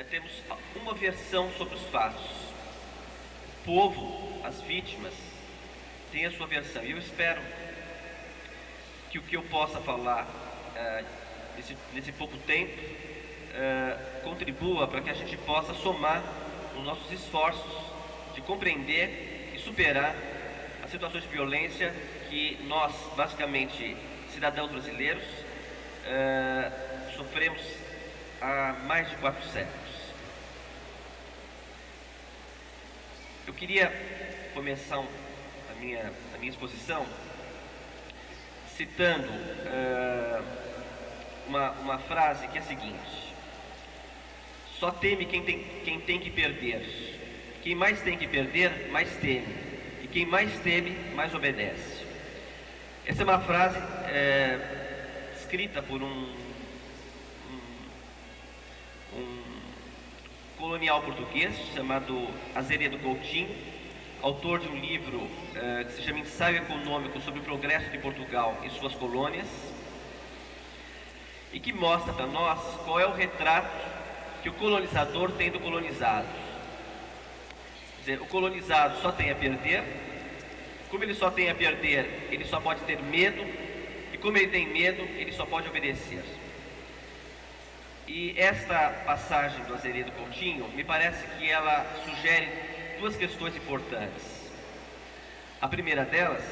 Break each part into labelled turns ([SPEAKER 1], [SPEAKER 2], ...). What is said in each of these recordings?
[SPEAKER 1] temos uma versão sobre os fatos. O povo, as vítimas, têm a sua versão. E eu espero que o que eu possa falar nesse pouco tempo contribua para que a gente possa somar os nossos esforços de compreender e superar as situações de violência que nós, basicamente cidadãos brasileiros, sofremos há mais de 4 séculos. Eu queria começar a minha exposição citando uma frase que é a seguinte: só teme quem tem que perder. Quem mais tem que perder, mais teme. E quem mais teme, mais obedece. Essa é uma frase escrita por um colonial português chamado Azeredo Coutinho, autor de um livro que se chama Ensaio Econômico sobre o Progresso de Portugal e suas colônias, e que mostra para nós qual é o retrato que o colonizador tem do colonizado. Quer dizer, o colonizado só tem a perder. Como ele só tem a perder, ele só pode ter medo, e como ele tem medo, ele só pode obedecer. E esta passagem do Azeredo Coutinho, me parece que ela sugere 2 questões importantes. A primeira delas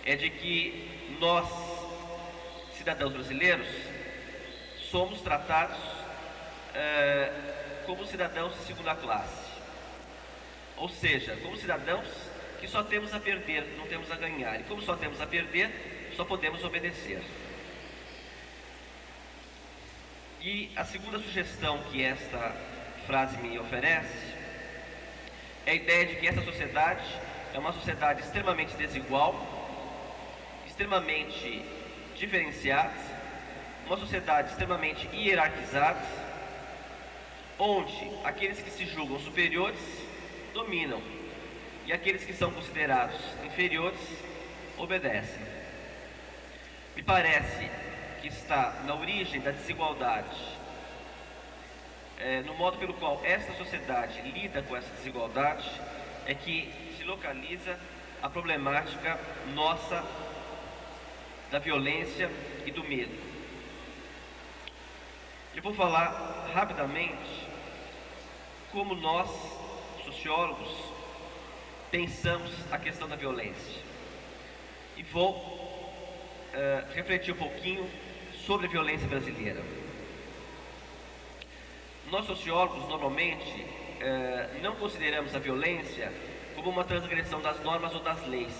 [SPEAKER 1] é de que nós, cidadãos brasileiros, somos tratados como cidadãos de segunda classe. Ou seja, como cidadãos que só temos a perder, não temos a ganhar. E como só temos a perder, só podemos obedecer. E a segunda sugestão que esta frase me oferece é a ideia de que essa sociedade é uma sociedade extremamente desigual, extremamente diferenciada, uma sociedade extremamente hierarquizada, onde aqueles que se julgam superiores dominam e aqueles que são considerados inferiores obedecem. Me parece que está na origem da desigualdade, no modo pelo qual esta sociedade lida com essa desigualdade, é que se localiza a problemática nossa da violência e do medo. Eu vou falar rapidamente como nós, sociólogos, pensamos a questão da violência. E vou refletir um pouquinho sobre a violência brasileira. Nós, sociólogos, normalmente não consideramos a violência como uma transgressão das normas ou das leis.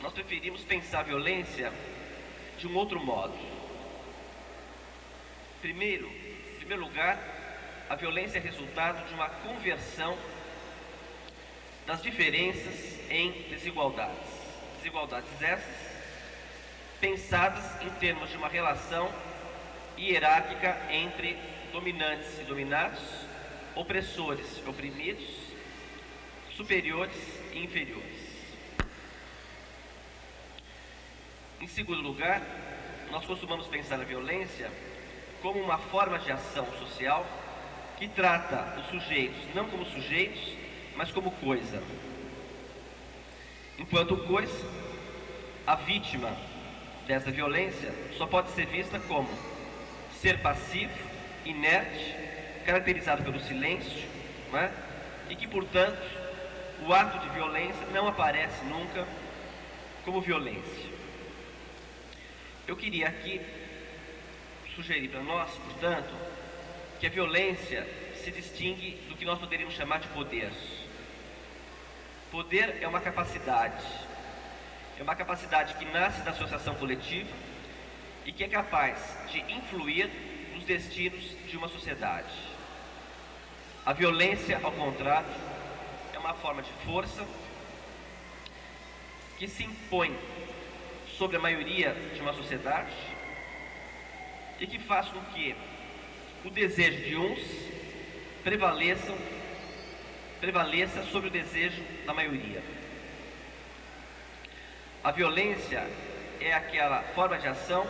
[SPEAKER 1] Nós preferimos pensar a violência de um outro modo. Em primeiro lugar, a violência é resultado de uma conversão das diferenças em desigualdades. Desigualdades essas pensadas em termos de uma relação hierárquica entre dominantes e dominados, opressores e oprimidos, superiores e inferiores. Em segundo lugar, nós costumamos pensar a violência como uma forma de ação social que trata os sujeitos não como sujeitos, mas como coisa. Enquanto coisa, a vítima dessa violência só pode ser vista como ser passivo, inerte, caracterizado pelo silêncio, né? E que, portanto, o ato de violência não aparece nunca como violência. Eu queria aqui sugerir para nós, portanto, que a violência se distingue do que nós poderíamos chamar de poder. Poder é uma capacidade que nasce da associação coletiva e que é capaz de influir nos destinos de uma sociedade. A violência, ao contrário, é uma forma de força que se impõe sobre a maioria de uma sociedade e que faz com que o desejo de uns prevaleça sobre o desejo da maioria. A violência é aquela forma de ação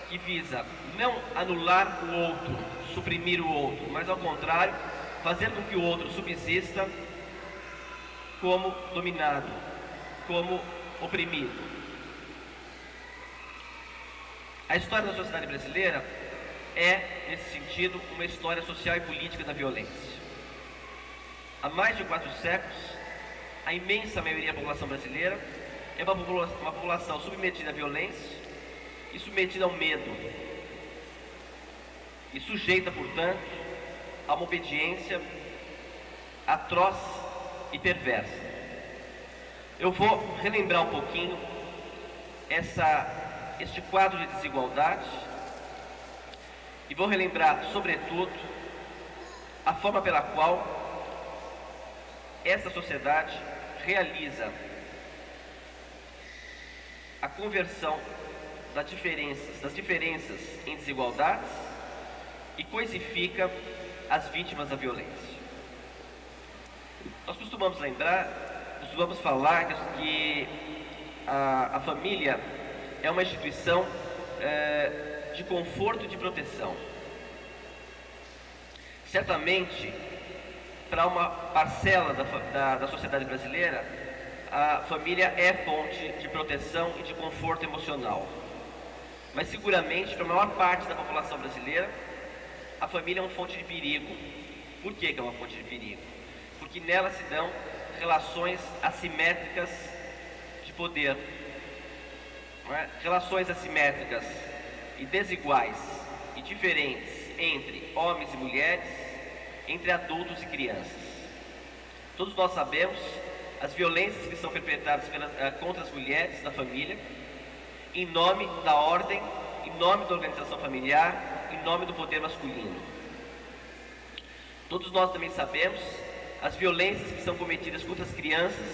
[SPEAKER 1] que que visa não anular o outro, suprimir o outro, mas ao contrário, fazer com que o outro subsista como dominado, como oprimido. A história da sociedade brasileira é, nesse sentido, uma história social e política da violência. Há mais de 4 séculos, a imensa maioria da população brasileira é uma população submetida à violência e submetida ao medo, e sujeita, portanto, a uma obediência atroz e perversa. Eu vou relembrar um pouquinho este quadro de desigualdade e vou relembrar, sobretudo, a forma pela qual essa sociedade realiza a conversão das diferenças em desigualdades e coisifica as vítimas da violência. Nós costumamos falar que a família é uma instituição de conforto e de proteção. Certamente, para uma parcela da sociedade brasileira, a família é fonte de proteção e de conforto emocional. Mas seguramente, para a maior parte da população brasileira, a família é uma fonte de perigo. Por que é uma fonte de perigo? Porque nela se dão relações assimétricas de poder. Não é? Relações assimétricas e desiguais e diferentes entre homens e mulheres, entre adultos e crianças. Todos nós sabemos as violências que são perpetradas contra as mulheres na família, em nome da ordem, em nome da organização familiar, em nome do poder masculino. Todos nós também sabemos as violências que são cometidas contra as crianças,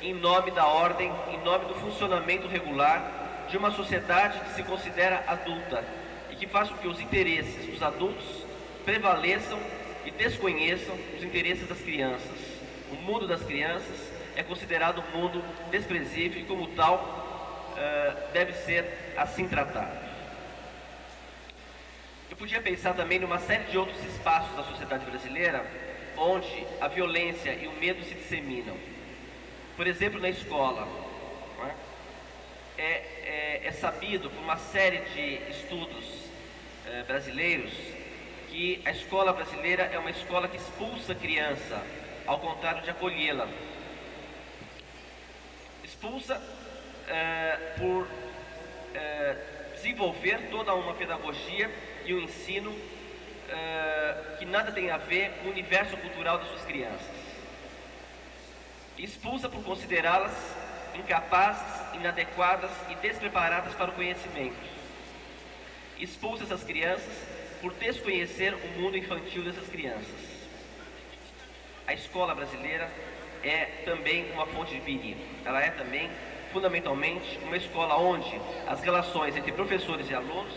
[SPEAKER 1] em nome da ordem, em nome do funcionamento regular de uma sociedade que se considera adulta e que faz com que os interesses dos adultos prevaleçam e desconheçam os interesses das crianças. O mundo das crianças é considerado um mundo desprezível e, como tal, deve ser assim tratado. Eu podia pensar também numa série de outros espaços da sociedade brasileira onde a violência e o medo se disseminam. Por exemplo, na escola. Não é? É sabido por uma série de estudos brasileiros que a escola brasileira é uma escola que expulsa a criança, ao contrário de acolhê-la. Expulsa por desenvolver toda uma pedagogia e um ensino que nada tem a ver com o universo cultural das suas crianças. Expulsa por considerá-las incapazes, inadequadas e despreparadas para o conhecimento. Expulsa essas crianças por desconhecer o mundo infantil dessas crianças. A escola brasileira é também uma fonte de perigo. Ela é também, fundamentalmente, uma escola onde as relações entre professores e alunos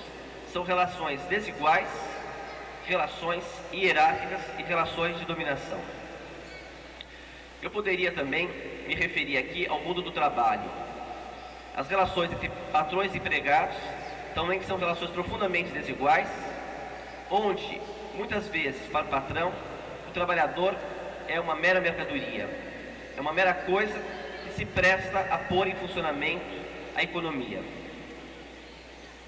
[SPEAKER 1] são relações desiguais, relações hierárquicas e relações de dominação. Eu poderia também me referir aqui ao mundo do trabalho. As relações entre patrões e empregados também são relações profundamente desiguais, onde, muitas vezes, para o patrão, o trabalhador é uma mera mercadoria, é uma mera coisa que se presta a pôr em funcionamento a economia.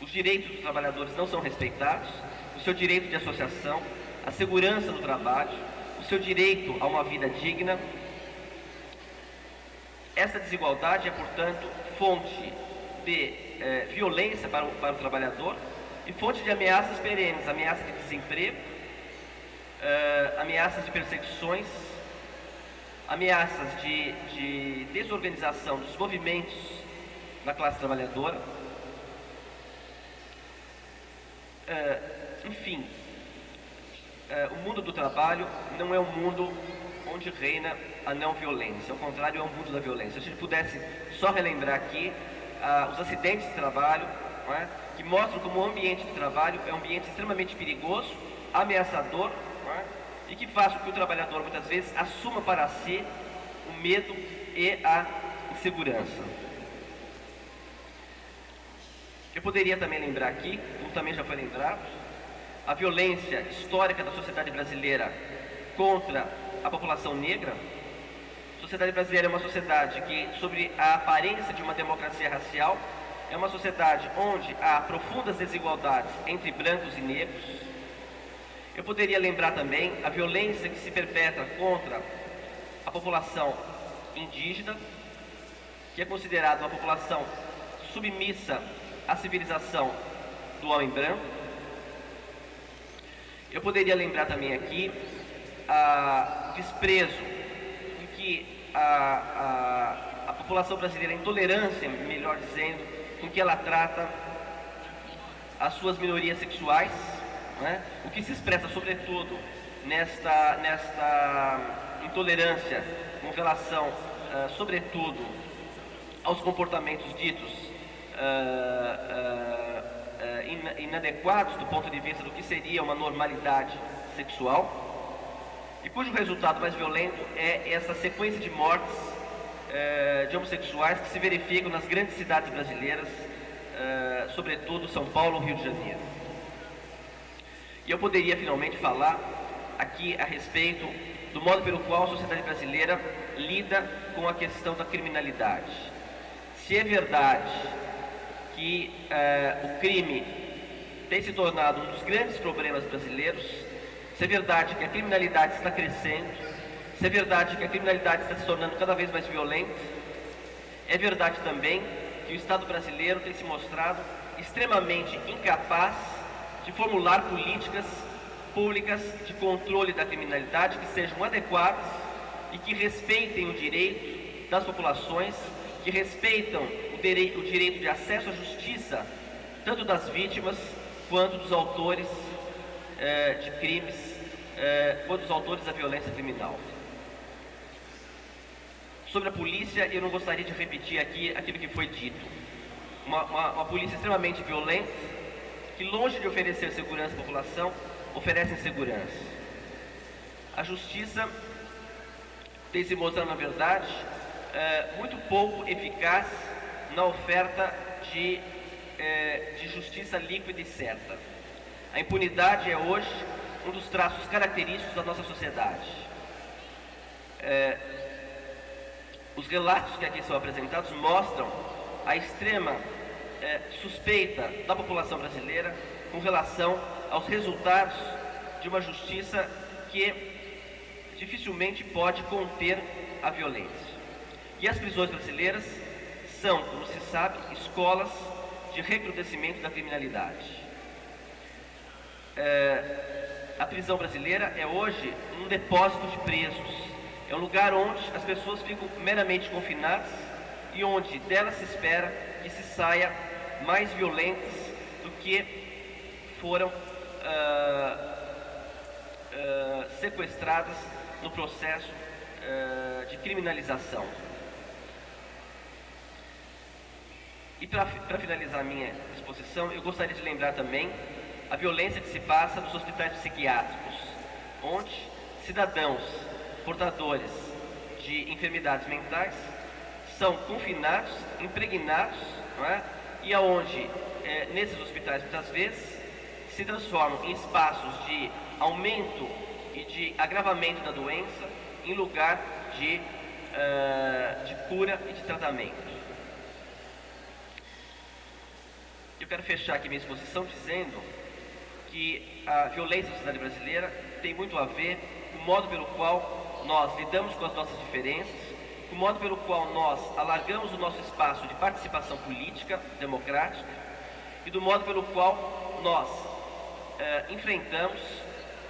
[SPEAKER 1] Os direitos dos trabalhadores não são respeitados, o seu direito de associação, a segurança do trabalho, o seu direito a uma vida digna. Essa desigualdade é, portanto, fonte de violência para o trabalhador e fonte de ameaças perenes, ameaças de desemprego, ameaças de perseguições, ameaças de desorganização dos movimentos da classe trabalhadora. Enfim, o mundo do trabalho não é um mundo onde reina a não violência, ao contrário, é um mundo da violência. Se a gente pudesse só relembrar aqui os acidentes de trabalho, não é? Que mostram como o ambiente de trabalho é um ambiente extremamente perigoso, ameaçador, não é? E que faz com que o trabalhador muitas vezes assuma para si o medo e a insegurança. Eu poderia também lembrar aqui um também já foi lembrado, a violência histórica da sociedade brasileira contra a população negra. A sociedade brasileira é uma sociedade que, sob a aparência de uma democracia racial, é uma sociedade onde há profundas desigualdades entre brancos e negros. Eu poderia lembrar também a violência que se perpetra contra a população indígena, que é considerada uma população submissa à civilização do homem branco. Eu poderia lembrar também aqui o desprezo com que a população brasileira, a intolerância, melhor dizendo, com que ela trata as suas minorias sexuais, né? O que se expressa sobretudo nesta intolerância com relação, sobretudo, aos comportamentos ditos inadequados do ponto de vista do que seria uma normalidade sexual, e cujo resultado mais violento é essa sequência de mortes de homossexuais que se verificam nas grandes cidades brasileiras, sobretudo São Paulo e Rio de Janeiro. E eu poderia finalmente falar aqui a respeito do modo pelo qual a sociedade brasileira lida com a questão da criminalidade. Se é verdade que o crime tem se tornado um dos grandes problemas brasileiros, se é verdade que a criminalidade está crescendo, se é verdade que a criminalidade está se tornando cada vez mais violenta, é verdade também que o Estado brasileiro tem se mostrado extremamente incapaz de formular políticas públicas de controle da criminalidade que sejam adequadas e que respeitem o direito das populações, que respeitam o direito de acesso à justiça, tanto das vítimas quanto dos autores de crimes, quanto dos autores da violência criminal. Sobre a polícia, eu não gostaria de repetir aqui aquilo que foi dito. Uma polícia extremamente violenta, que longe de oferecer segurança à população, oferece insegurança. A justiça tem se mostrado, na verdade, muito pouco eficaz na oferta de justiça líquida e certa. A impunidade é hoje um dos traços característicos da nossa sociedade. Os relatos que aqui são apresentados mostram a extrema suspeita da população brasileira com relação aos resultados de uma justiça que dificilmente pode conter a violência. E as prisões brasileiras são, como se sabe, escolas de recrudescimento da criminalidade. A prisão brasileira é hoje um depósito de presos, é um lugar onde as pessoas ficam meramente confinadas e onde delas se espera que se saia mais violentas do que foram sequestradas no processo de criminalização. E para finalizar a minha exposição, eu gostaria de lembrar também a violência que se passa nos hospitais psiquiátricos, onde cidadãos portadores de enfermidades mentais são confinados, impregnados, não é? E aonde nesses hospitais muitas vezes se transformam em espaços de aumento e de agravamento da doença em lugar de cura e de tratamento. Eu quero fechar aqui minha exposição dizendo que a violência da sociedade brasileira tem muito a ver com o modo pelo qual nós lidamos com as nossas diferenças, com o modo pelo qual nós alargamos o nosso espaço de participação política, democrática, e do modo pelo qual nós enfrentamos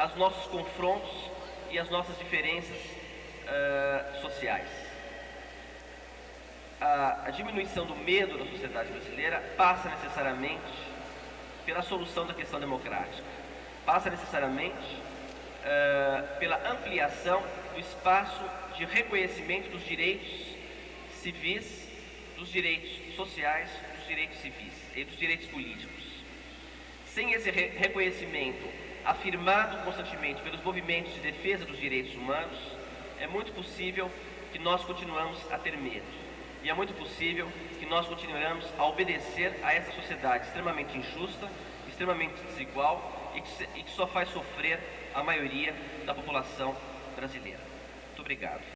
[SPEAKER 1] os nossos confrontos e as nossas diferenças sociais. A diminuição do medo da sociedade brasileira passa necessariamente pela solução da questão democrática, passa necessariamente pela ampliação do espaço de reconhecimento dos direitos civis, dos direitos sociais, dos direitos civis e dos direitos políticos. Sem esse reconhecimento afirmado constantemente pelos movimentos de defesa dos direitos humanos, é muito possível que nós continuemos a ter medo. E é muito possível que nós continuemos a obedecer a essa sociedade extremamente injusta, extremamente desigual e que só faz sofrer a maioria da população brasileira. Muito obrigado.